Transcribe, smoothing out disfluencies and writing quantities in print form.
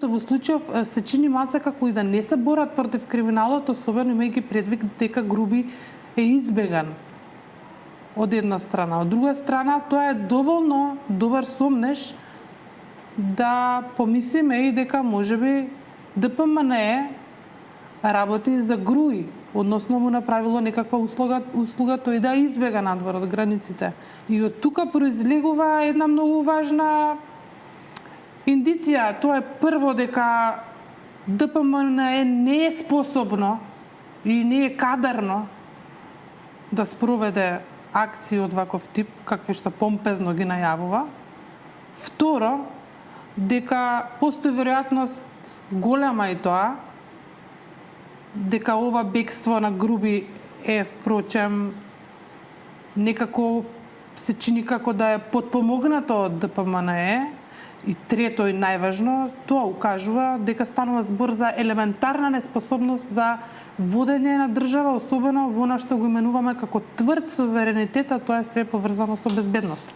Во случајов се чини мацака кои да не се борат против криминалот, особено имајќи предвид дека Груби е избеган од една страна. Од друга страна, тоа е доволно добар сомнеш да помислиме и дека можеби ДПМНЕ работи за Груи, односно му направило некаква услуга тој да избега надвор од границите. И од тука произлегува една многу важна индиција. Тоа е прво дека ДПМНЕ не е способно и не е кадарно да спроведе акции од ваков тип, какви што помпезно ги најавува. Второ, дека постои веројатност голема и тоа, дека ова бегство на Груби е, впрочем, некако се чини како да е потпомогнато од ДПМНЕ. И трето и најважно, тоа укажува дека станува збор за елементарна неспособност за водење на држава, особено во она што го именуваме како тврд суверенитет, а тоа е све поврзано со безбедност.